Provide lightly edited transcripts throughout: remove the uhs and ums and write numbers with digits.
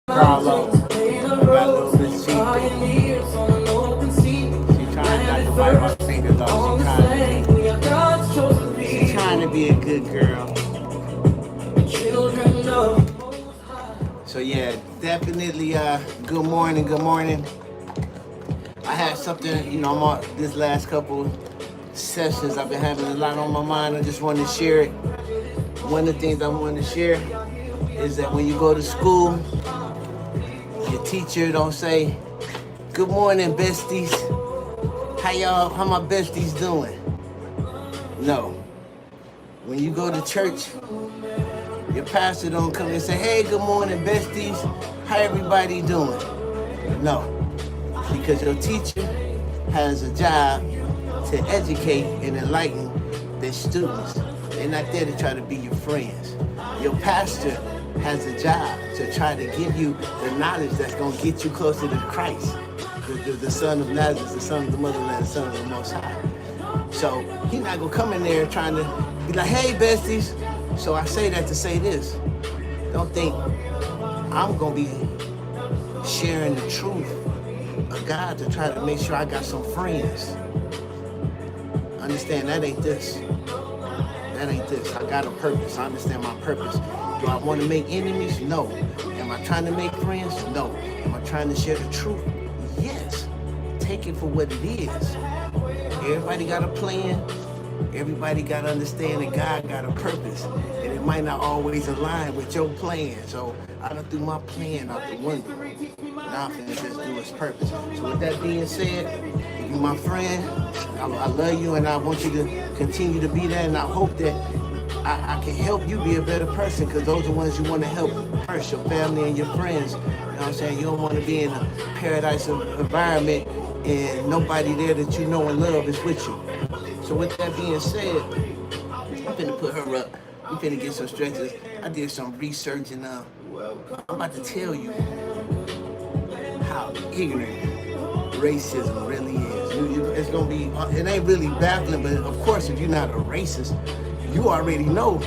Carlo. I got a little bit cheap. She's trying not to bite my finger though. She's trying to be a good girl. So yeah, definitely good morning, good morning. I had something, I'm on this last couple sessions, I've been having a lot on my mind. I just wanted to share it. One of the things I wanted to share is that when you go to school, your teacher don't say, good morning, besties. How my besties doing? No. When you go to church, your pastor don't come and say, hey, good morning, besties. How everybody doing? No. Because your teacher has a job to educate and enlighten their students. They're not there to try to be your friends. Your pastor has a job to try to give you the knowledge that's going to get you closer to Christ, the Son of Nazareth, the Son of the Motherland, the Son of the Most High. So he's not going to come in there trying to be like, hey, besties. So I say that to say this. Don't think I'm going to be sharing the truth of God to try to make sure I got some friends. Understand, that ain't this. That ain't this. I got a purpose. I understand my purpose. Do I want to make enemies? No. Am I trying to make friends? No. Am I trying to share the truth? Yes. Take it for what it is. Everybody got a plan. Everybody got to understand that God got a purpose. And it might not always align with your plan. So I done threw my plan out the window. Now I'm finna just do its purpose. So with that being said, you my friend, I love you and I want you to continue to be there, and I hope that I can help you be a better person, because those are the ones you want to help first, your family and your friends. You know what I'm saying? You don't want to be in a paradise environment and nobody there that you know and love is with you. So with that being said, I'm finna put her up. We finna get some stretches. I did some research and I'm about to tell you how ignorant racism really is. It's gonna be, it ain't really baffling, but of course, if you're not a racist, you already know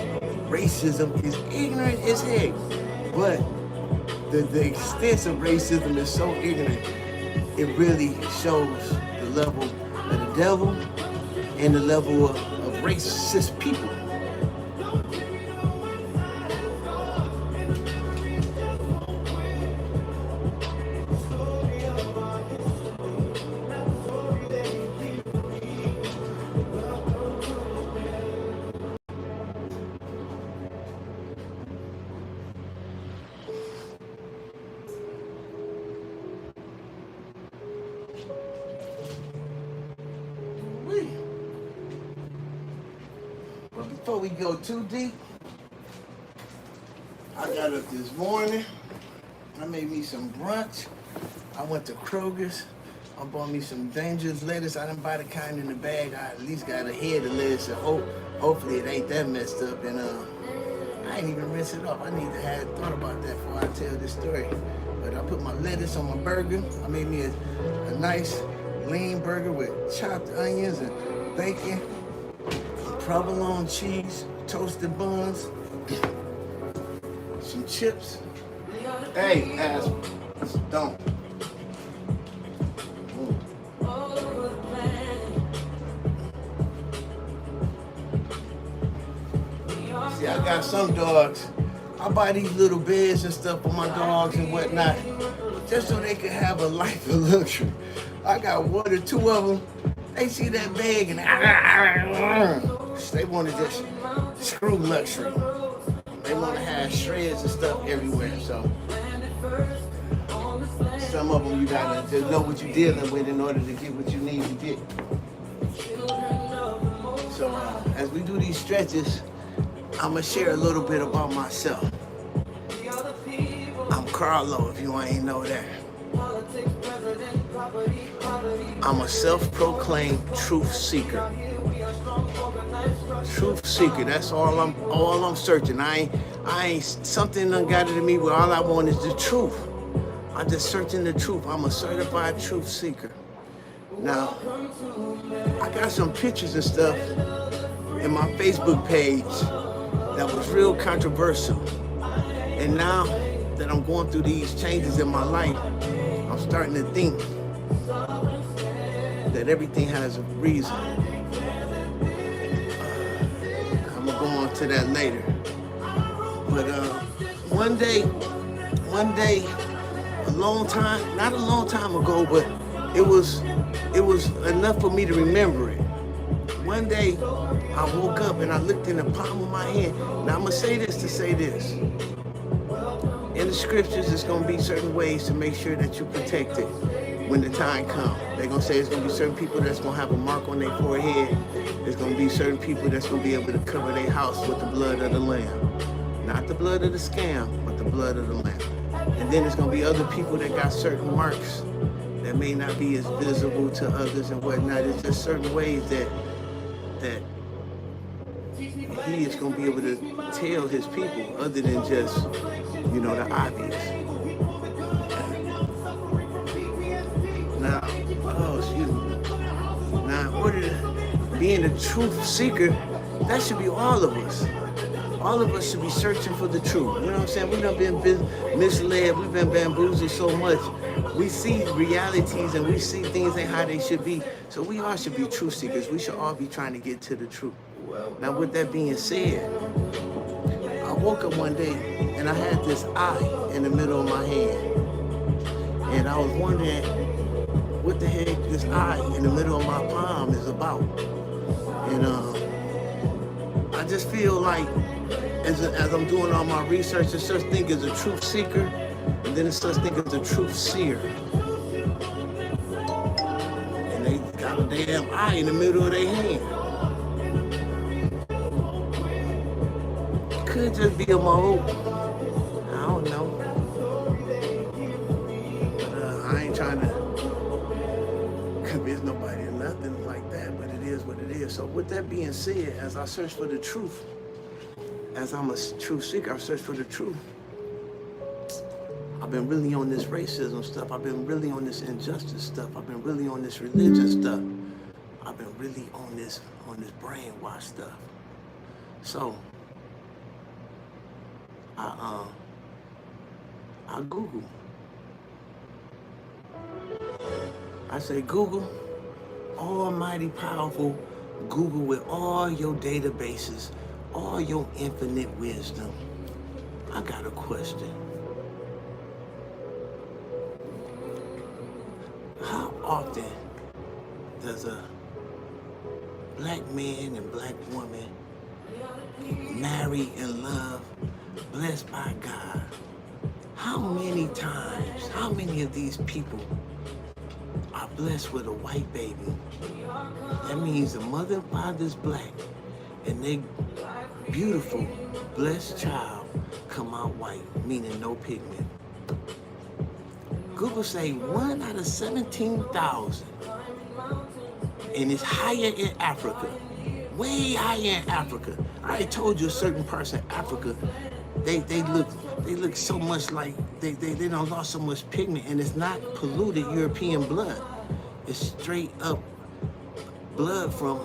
racism is ignorant as heck. But the extent of racism is so ignorant, it really shows the level of the devil and the level of racist people. But before we go too deep, I got up this morning. I made me some brunch. I went to Kroger's. I bought me some dangerous lettuce. I didn't buy the kind in the bag. I at least got a head of lettuce. So hopefully it ain't that messed up. And I ain't even rinse it off. I need to have thought about that before I tell this story. But I put my lettuce on my burger. I made me a nice lean burger with chopped onions and bacon, provolone cheese, toasted buns, some chips. Hey, ass, don't. See, I got some dogs. I buy these little beds and stuff for my dogs and whatnot, just so they can have a life of luxury. I got one or two of them. They see that bag and they want to just screw luxury. They want to have shreds and stuff everywhere. So some of them you gotta just know what you're dealing with in order to get what you need to get. So as we do these stretches, I'm gonna share a little bit about myself. I'm Carlo, if you ain't know that. I'm a self-proclaimed truth seeker. Truth seeker, that's all I'm searching. I ain't something done got it to me where all I want is the truth. I'm just searching the truth. I'm a certified truth seeker. Now, I got some pictures and stuff in my Facebook page that was real controversial. And now that I'm going through these changes in my life, I'm starting to think that everything has a reason. I'm gonna go on to that later. But one day, not a long time ago, but it was enough for me to remember it. One day, I woke up and I looked in the palm of my hand. Now I'm gonna say this to say this. In the scriptures, there's gonna be certain ways to make sure that you're protected when the time comes. They're gonna say there's gonna be certain people that's gonna have a mark on their forehead. There's gonna be certain people that's gonna be able to cover their house with the blood of the Lamb. Not the blood of the scam, but the blood of the Lamb. And then there's gonna be other people that got certain marks that may not be as visible to others and whatnot. It's just certain ways that he is going to be able to tell his people other than just, the obvious. Now, Now, in order to being a truth seeker, that should be all of us. All of us should be searching for the truth. You know what I'm saying? We've been misled. We've been bamboozled so much. We see realities and we see things and how they should be. So we all should be truth seekers. We should all be trying to get to the truth. Now, with that being said, I woke up one day and I had this eye in the middle of my hand. And I was wondering what the heck this eye in the middle of my palm is about. And I just feel like as I'm doing all my research, there's such thing as a truth seeker, and then there's such thing as a truth seer. And they got a damn eye in the middle of their hand. It could just be a mole. I don't know. But I ain't trying to convince nobody or nothing like that, but it is what it is. So with that being said, as I search for the truth, as I'm a truth seeker, I search for the truth. I've been really on this racism stuff. I've been really on this injustice stuff. I've been really on this religion stuff. I've been really on this brainwash stuff. So I Google. I say, Google, almighty powerful Google with all your databases, all your infinite wisdom. I got a question. How often does a black man and black woman marry and love, blessed by God? How many times, how many of these people are blessed with a white baby? That means the mother and father's black, and they beautiful, blessed child come out white, meaning no pigment. Google say 1 out of 17,000, and it's higher in Africa, way higher in Africa. I already told you a certain parts of Africa, they look so much like they done lost so much pigment, and it's not polluted European blood. It's straight up blood from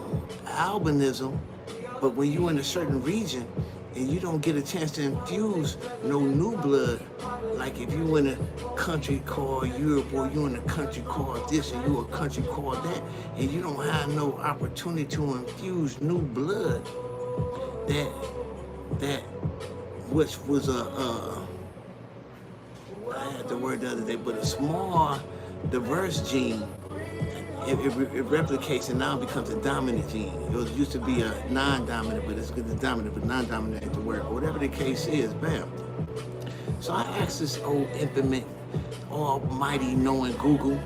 albinism. But when you're in a certain region and you don't get a chance to infuse no new blood, like if you in a country called Europe or you in a country called this and you a country called that, and you don't have no opportunity to infuse new blood, that which was I had the word the other day, but a small diverse gene, it replicates and now becomes a dominant gene. It used to be a non-dominant, but it's dominant, but non-dominant ain't the word. But whatever the case is, bam. So I asked this old infinite, almighty knowing Google,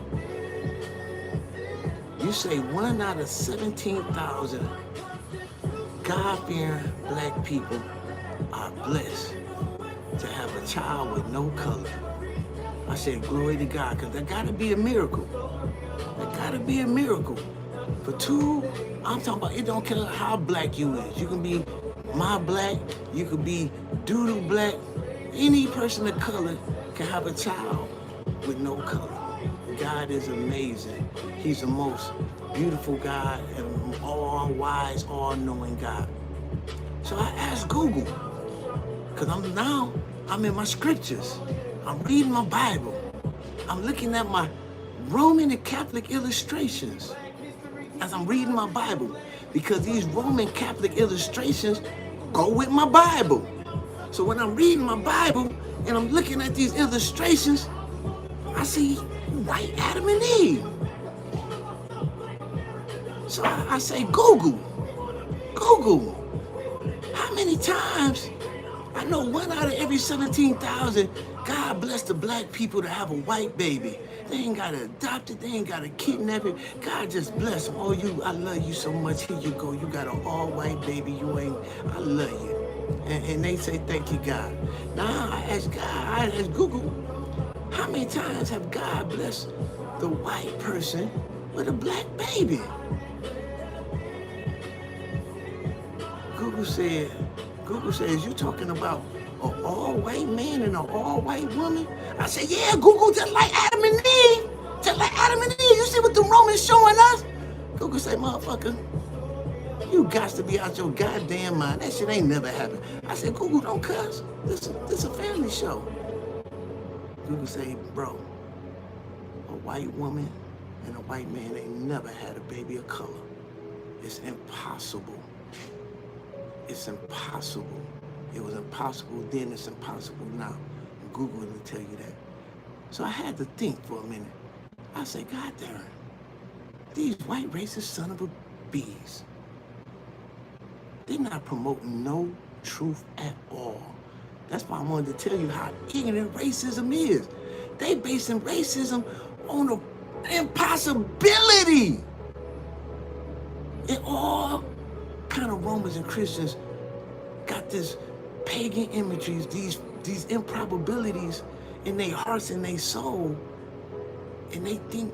you say 1 out of 17,000 God-fearing black people are blessed to have a child with no color. I said, glory to God, because there gotta be a miracle. There gotta be a miracle. For two, I'm talking about, it don't care how black you is. You can be my black, you could be doodle black. Any person of color can have a child with no color. God is amazing. He's the most beautiful God and all-wise, all-knowing God. So I asked Google, because I'm in my scriptures. I'm reading my Bible. I'm looking at my Roman and Catholic illustrations as I'm reading my Bible, because these Roman Catholic illustrations go with my Bible. So when I'm reading my Bible and I'm looking at these illustrations, I see white Adam and Eve. So I say, Google, how many times? I know 1 out of every 17,000, God bless the black people to have a white baby. They ain't got to adopt it. They ain't got to kidnap it. God just bless them. Oh, I love you so much. Here you go. You got an all-white baby. I love you. And they say, thank you, God. Now I ask Google, how many times have God blessed the white person with a black baby? Google says, you talking about an all-white man and an all-white woman? I said, yeah, Google, just like Adam and Eve. Just like Adam and Eve. You see what the Romans showing us? Google say, motherfucker, you got to be out your goddamn mind. That shit ain't never happened. I said, Google, don't cuss. This a family show. Google say, bro, a white woman and a white man ain't never had a baby of color. It's impossible. It's impossible. It was impossible then, it's impossible now. Google will tell you that. So I had to think for a minute. I said, God damn, these white racist son of a bees, they're not promoting no truth at all. That's why I wanted to tell you how ignorant racism is. They basing racism on an impossibility. And all kind of Romans and Christians got this pagan imageries, these improbabilities in their hearts and their soul, and they think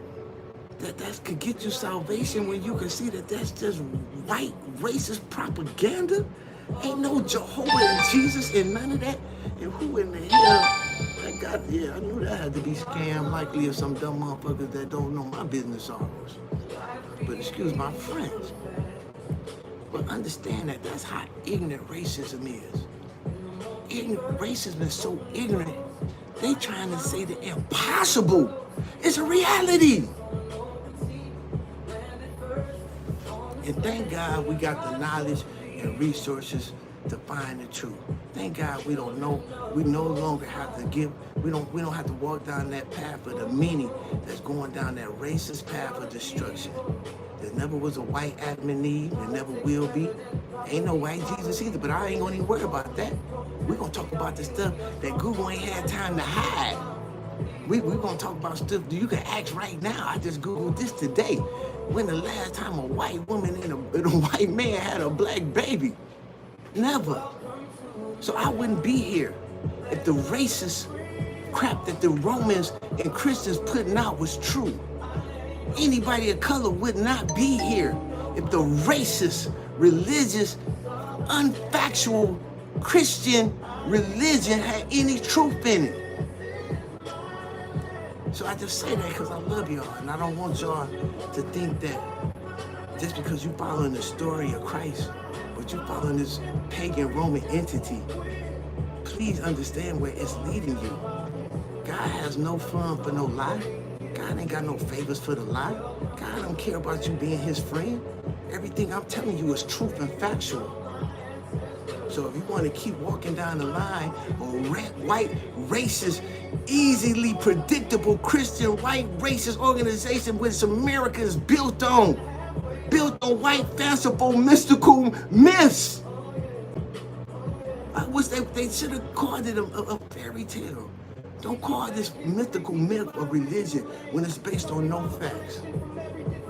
that could get you salvation when you can see that that's just white racist propaganda. Ain't no Jehovah and Jesus and none of that. And who in the hell that got, yeah, I knew that had to be scam, likely of some dumb motherfuckers that don't know my business hours. But excuse my French. But understand that that's how ignorant racism is. Racism is so ignorant, they trying to say the impossible. It's a reality. And thank God we got the knowledge and resources to find the truth. Thank God we don't know. We no longer have to give. We don't have to walk down that path of the meaning that's going down that racist path of destruction. There never was a white Adam and Eve. There never will be. Ain't no white Jesus either. But I ain't gonna even worry about that. We're gonna talk about the stuff that Google ain't had time to hide. We're gonna talk about stuff that you can ask right now. I just Googled this today. When the last time a white woman and a white man had a black baby? Never. So I wouldn't be here if the racist crap that the Romans and Christians putting out was true. Anybody of color would not be here if the racist, religious, unfactual Christian religion had any truth in it. So I just say that because I love y'all, and I don't want y'all to think that just because you following the story of Christ, but you following this pagan Roman entity, please understand where it's leading you. God has no fun for no lie. God ain't got no favors for the lie. God don't care about you being his friend. Everything I'm telling you is truth and factual. So if you want to keep walking down the line of white, racist, easily predictable Christian white racist organization which America is built on white, fanciful, mystical myths. I wish they should have called it a fairy tale. Don't call this mythical myth of religion when it's based on no facts.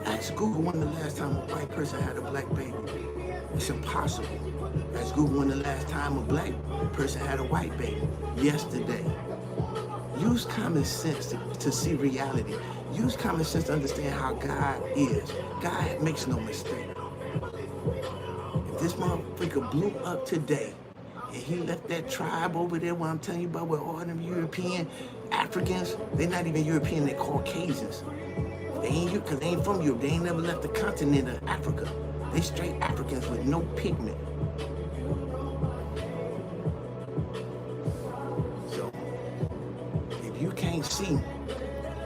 Ask Google when the last time a white person had a black baby. It's impossible. Ask Google when the last time a black person had a white baby. Yesterday. Use common sense to see reality. Use common sense to understand how God is. God makes no mistake. If this motherfucker blew up today and he left that tribe over there where I'm telling you about, where all them European Africans, they're not even European, they're Caucasians. They ain't from Europe. They ain't never left the continent of Africa. They straight Africans with no pigment. So You can't see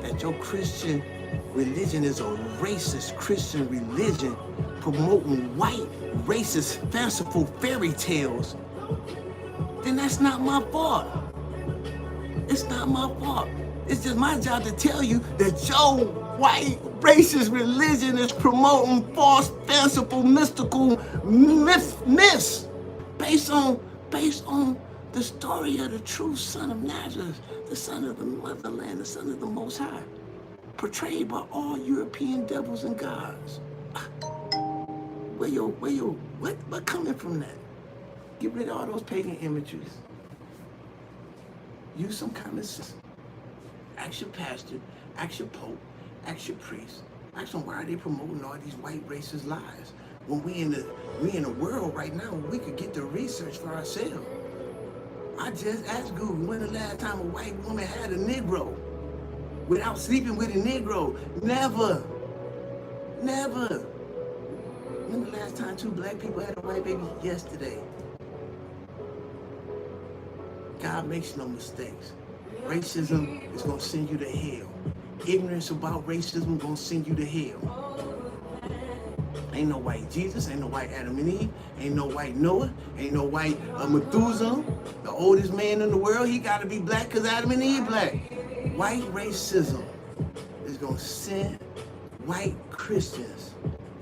that your Christian religion is a racist Christian religion promoting white, racist, fanciful fairy tales, then that's not my fault. It's not my fault. It's just my job to tell you that your white, racist religion is promoting false, fanciful, mystical myths based on the story of the true Son of Nazareth, the Son of the motherland, the Son of the Most High, portrayed by all European devils and gods. What coming from that? Get rid of all those pagan imageries. Use some common sense. Ask your pastor, ask your pope, ask your priest. Ask them, why are they promoting all these white racist lies? When we in a world right now where we could get the research for ourselves. I just asked Google, when the last time a white woman had a Negro without sleeping with a Negro? Never. Never. When the last time 2 black people had a white baby? Yesterday. God makes no mistakes. Racism is going to send you to hell. Ignorance about racism is going to send you to hell. Ain't no white Jesus, ain't no white Adam and Eve, ain't no white Noah, ain't no white Methuselah, the oldest man in the world. He got to be black because Adam and Eve black. White racism is going to send white Christians,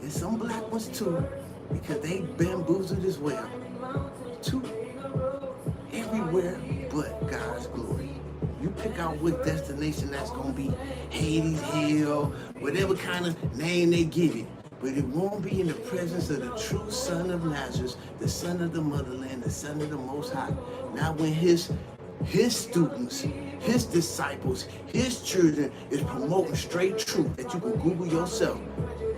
and some black ones too, because they bamboozled as well, to everywhere but God's glory. You pick out what destination that's going to be, Hades, hell, whatever kind of name they give it. But it won't be in the presence of the true Son of Nazareth, the Son of the motherland, the Son of the Most High. Now when his students, his disciples, his children is promoting straight truth that you can Google yourself.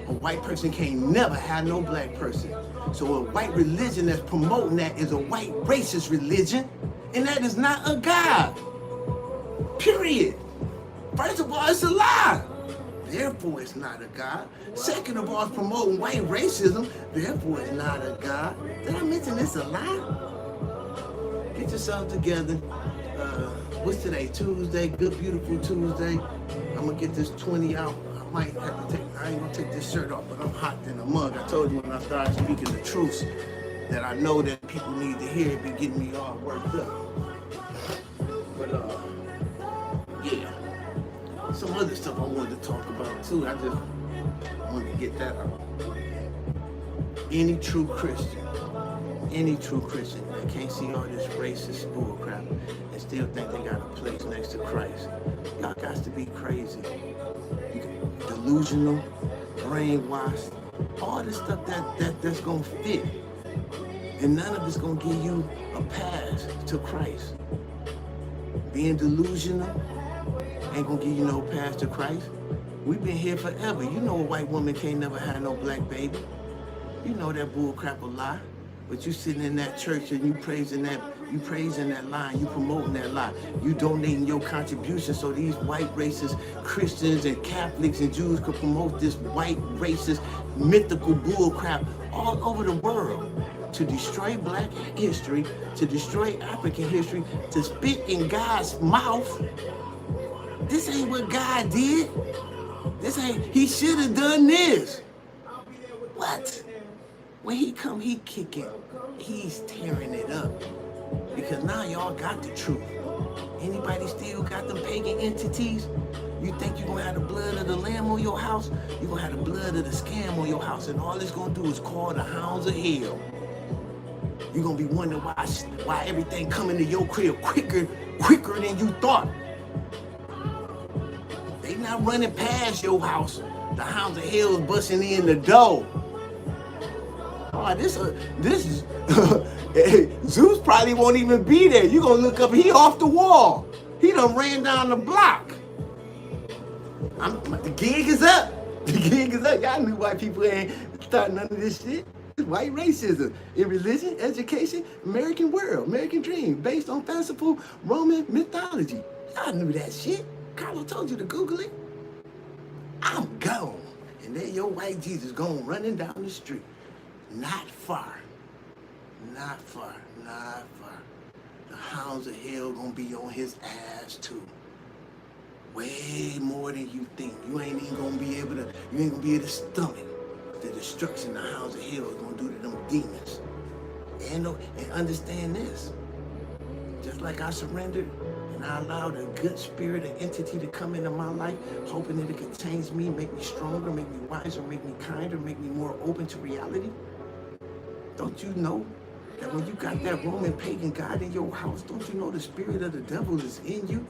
A white person can't never have no black person. So a white religion that's promoting that is a white racist religion, and that is not a God. Period. First of all, it's a lie. Therefore, it's not a God. Second of all, it's promoting white racism. Therefore, it's not a God. Did I mention it's a lie? Get yourself together. What's today? Tuesday. Good, beautiful Tuesday. I'm going to get this 20 out. I ain't going to take this shirt off, but I'm hot than a mug. I told you when I started speaking the truths that I know that people need to hear. It be getting me all worked up. But, yeah. Some other stuff I wanted to talk about too. I just wanted to get that out. Any true Christian that can't see all this racist bullcrap and still think they got a place next to Christ, y'all got to be crazy. Delusional, brainwashed, all this stuff that's gonna fit. And none of it's gonna give you a pass to Christ. Being delusional ain't gonna give you no pass to Christ. We've been here forever. You know a white woman can't never have no black baby. You know that bull crap a lie. But you sitting in that church and you praising that lie, you promoting that lie. You donating your contribution so these white racist Christians and Catholics and Jews could promote this white racist mythical bull crap all over the world to destroy black history, to destroy African history, to spit in God's mouth. This ain't what God did. He should have done this. What? When he come, he kicking. He's tearing it up. Because now y'all got the truth. Anybody still got them pagan entities? You think you're gonna have the blood of the lamb on your house? You're gonna have the blood of the scam on your house, and all it's gonna do is call the hounds of hell. You're gonna be wondering why everything coming to your crib quicker than you thought. They not running past your house. The hounds of hell is busting in the door. Oh, this is Zeus probably won't even be there. You gonna look up, he off the wall. He done ran down the block. The gig is up. The gig is up. Y'all knew white people ain't starting none of this shit. It's white racism in religion, education, American world, American dream, based on fanciful Roman mythology. Y'all knew that shit. Carlo told you to Google it. I'm gone. And there your white Jesus going running down the street. Not far. Not far. Not far. The hounds of hell gonna be on his ass too. Way more than you think. You ain't gonna be able to stomach the destruction the hounds of hell is gonna do to them demons. And understand this. Just like I surrendered and I allowed a good spirit, an entity to come into my life, hoping that it could change me, make me stronger, make me wiser, make me kinder, make me more open to reality. Don't you know that when you got that Roman pagan god in your house, don't you know the spirit of the devil is in you?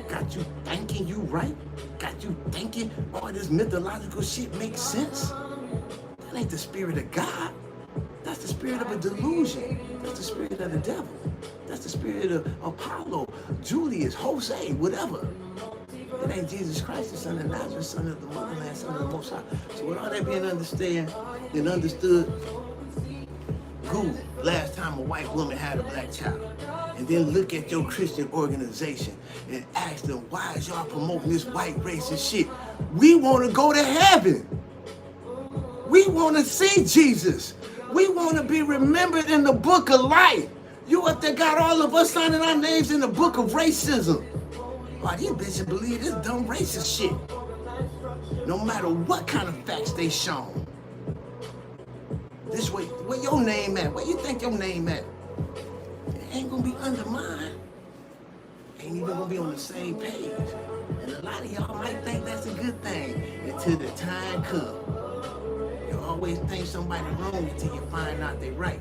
Got you thinking you right? Got you thinking all this mythological shit makes sense? That ain't the spirit of God. That's the spirit of a delusion. That's the spirit of the devil. That's the spirit of Apollo, Julius, Jose, whatever. It ain't Jesus Christ, the Son of Nazareth, Son of the Motherland, Son of the Most High. So with all that being understood, Google last time a white woman had a black child. And then look at your Christian organization and ask them, why is y'all promoting this white racist shit? We want to go to heaven. We want to see Jesus. We want to be remembered in the book of life. You up there got all of us signing our names in the book of racism. Why, these bitches believe this dumb racist shit. No matter what kind of facts they shown. This way, where your name at? Where you think your name at? It ain't gonna be under mine. Ain't even gonna be on the same page. And a lot of y'all might think that's a good thing until the time comes. You always think somebody wrong until you find out they right.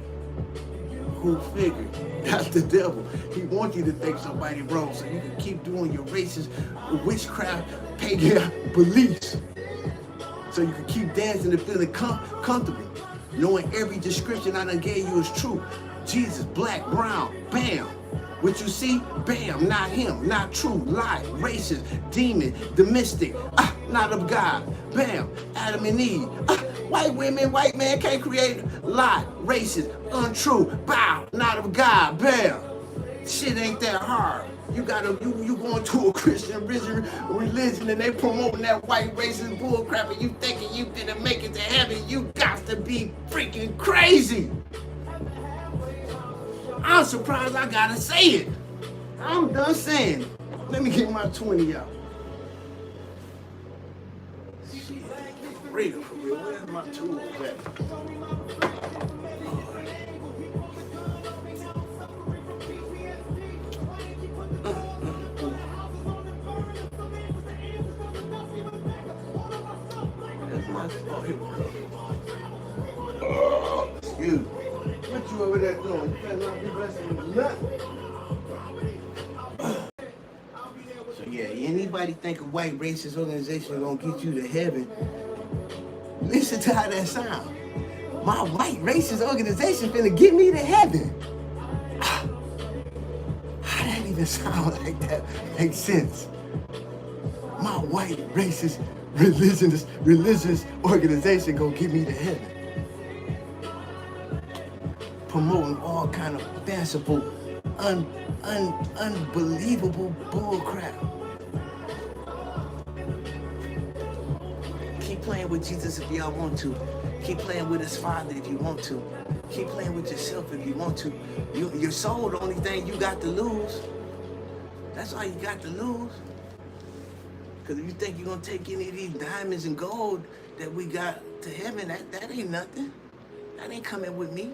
Who figured? That's the devil. He wants you to think somebody wrong so you can keep doing your racist, witchcraft, pagan beliefs. So you can keep dancing and feeling comfortable. Knowing every description I done gave you is true. Jesus, black, brown, bam. What you see, bam, not him, not true, lie, racist, demon, the mystic, not of God, bam, Adam and Eve, white women, white man can't create, lie, racist, untrue, bow, not of God, bam. Shit ain't that hard. You going to a Christian religion and they promoting that white racist bullcrap and you thinking you gonna make it to heaven, you got to be freaking crazy. I'm surprised I gotta say it. I'm done saying it. Let me get my 20 out. Shit, for real. Where's my tools at? Oh, here we go. Excuse me. What you over there doing? You better not be blessing with nothing. So yeah, anybody think a white racist organization gonna get you to heaven? Listen to how that sounds. My white racist organization finna get me to heaven. How that even sound like that makes sense? My white racist religious organization gonna get me to heaven. Promoting all kind of fanciful, unbelievable bullcrap. Keep playing with Jesus if y'all want to. Keep playing with his Father if you want to. Keep playing with yourself if you want to. Your soul, the only thing you got to lose. That's all you got to lose. Because if you think you're going to take any of these diamonds and gold that we got to heaven, that ain't nothing. That ain't coming with me.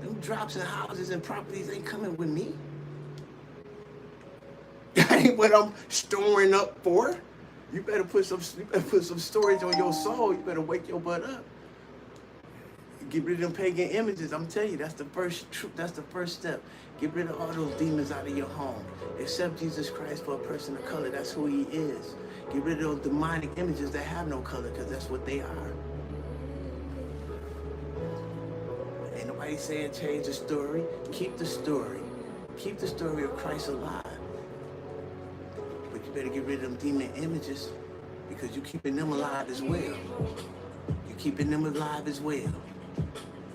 Them drops and houses and properties ain't coming with me. That ain't what I'm storing up for. You better put some storage on your soul. You better wake your butt up. Get rid of them pagan images. I'm telling you, that's the first step. Get rid of all those demons out of your home. Accept Jesus Christ for a person of color. That's who he is. Get rid of those demonic images that have no color, because that's what they are. Ain't nobody saying change the story. Keep the story. Keep the story of Christ alive. But you better get rid of them demon images, because you're keeping them alive as well. You're keeping them alive as well.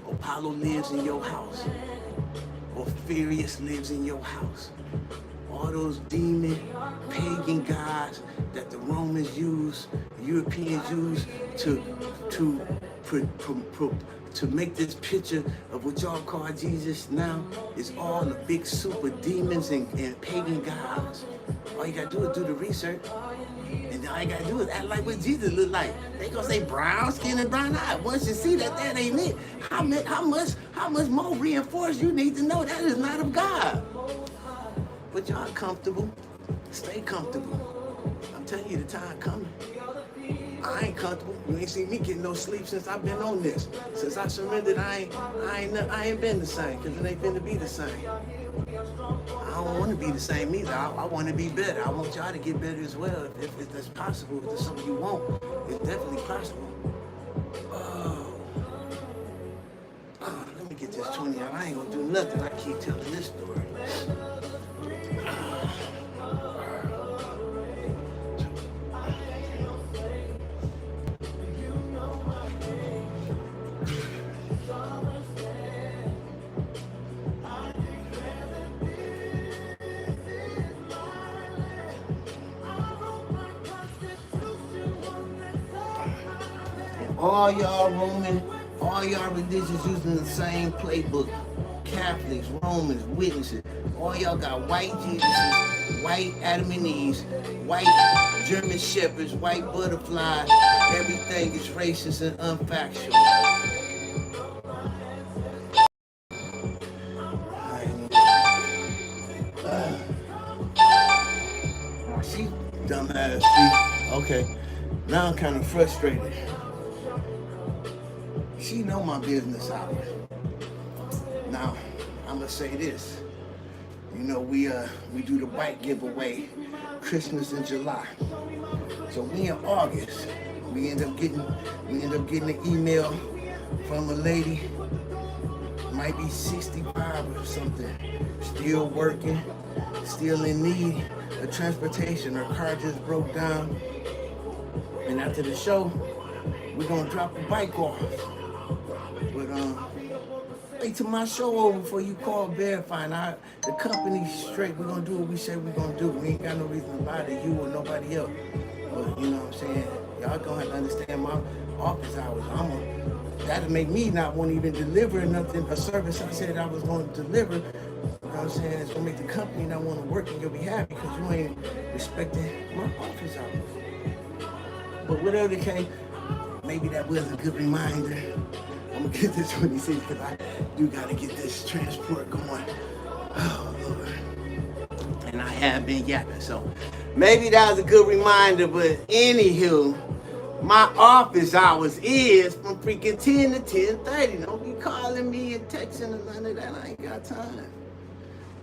Apollo lives in your house. Ophirius lives in your house. All those demon, pagan gods that the Romans use, Europeans use to make this picture of what y'all call Jesus now is all the big super demons and pagan gods. All All you gotta do is do the research. And then all you gotta do is act like what Jesus looked like. They gonna say brown skin and brown eye. Once you see that, that ain't it. How much more reinforced you need to know that is not of God. But y'all comfortable. Stay comfortable. I'm telling you, the time coming. I ain't comfortable. You ain't seen me getting no sleep since I've been on this. Since I surrendered, I ain't been the same, because it ain't been to be the same. I don't want to be the same either. I want to be better. I want y'all to get better as well. If that's possible, if there's something you want, it's definitely possible. Let me get this 20 out. I ain't gonna do nothing. I keep telling this story. All y'all Roman, all y'all religions using the same playbook. Catholics, Romans, witnesses. All y'all got white Jesuses, white Adam and Eves, white German shepherds, white butterflies. Everything is racist and unfactual. She dumbass. See? Okay. Now I'm kind of frustrated. She know my business hours. Now, I'm gonna say this. You know, we do the bike giveaway Christmas in July. So we in August, we end up getting an email from a lady, might be 65 or something, still working, still in need of transportation. Her car just broke down. And after the show, we're gonna drop a bike off. But wait till my show over before you call verifying. The company's straight. We're gonna do what we say we're gonna do. We ain't got no reason to lie to you or nobody else. But you know what I'm saying? Y'all gonna have to understand my office hours. That'll make me not want to even deliver nothing, a service I said I was going to deliver. You know what I'm saying? It's gonna make the company not want to work on your behalf because you ain't respecting my office hours. But whatever the case, maybe that was a good reminder. I'm gonna get this 26 because I do gotta get this transport going. Oh Lord. And I have been yapping, so maybe that was a good reminder, but anywho, my office hours is from freaking 10 to 10:30. Don't be calling me and texting and none of that. I ain't got time.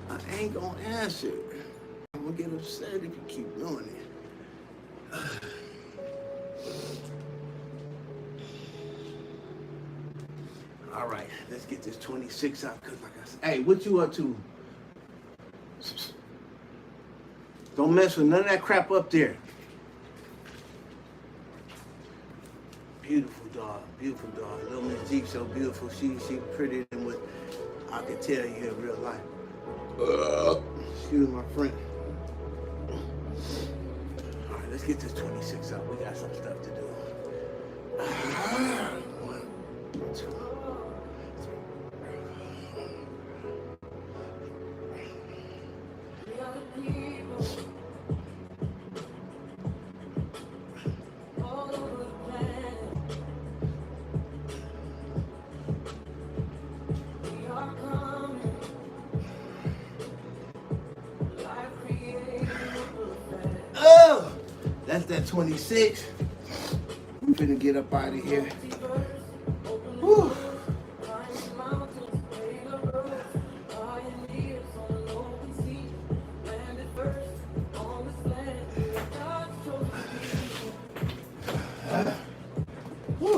I ain't gonna answer. I'm gonna get upset if you keep doing it. All right, let's get this 26 out, because like I said, hey, what you up to? Don't mess with none of that crap up there. Beautiful dog, beautiful dog. Little Miss Jeep, so beautiful. She prettier than what I could tell you in real life. Excuse my friend. All right, let's get this 26 out. We got some stuff to do. 1, 2. Oh, that's that 26. We finna get up out of here. Whew.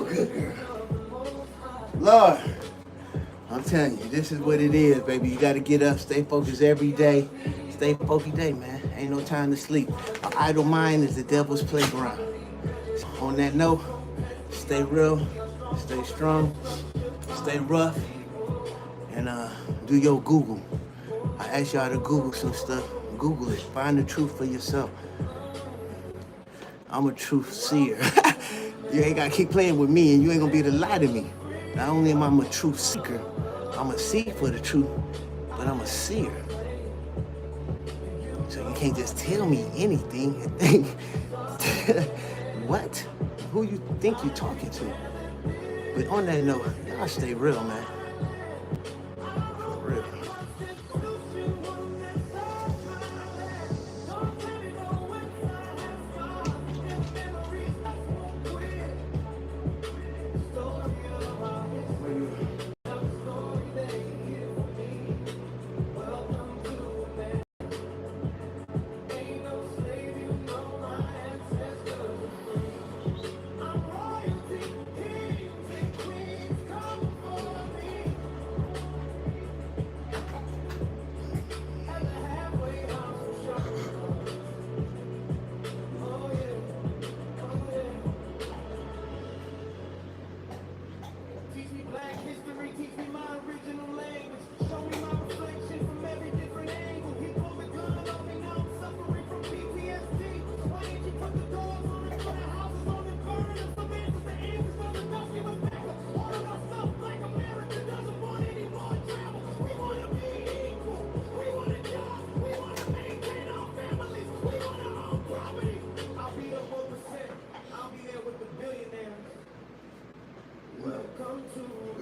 Good girl. Lord, I'm telling you, this is what it is, baby. You gotta get up, stay focused every day. Stay focused day, man. Ain't no time to sleep. An idle mind is the devil's playground. So on that note, stay real, stay strong, stay rough, and do your Google. I asked y'all to Google some stuff. Google it. Find the truth for yourself. I'm a truth seer. You ain't gotta keep playing with me, and you ain't gonna be able to lie to me. Not only am I a truth seeker, I'm a seek for the truth, but I'm a seer. So you can't just tell me anything and think, what? Who you think you're talking to? But on that note, y'all stay real, man. For real. Welcome to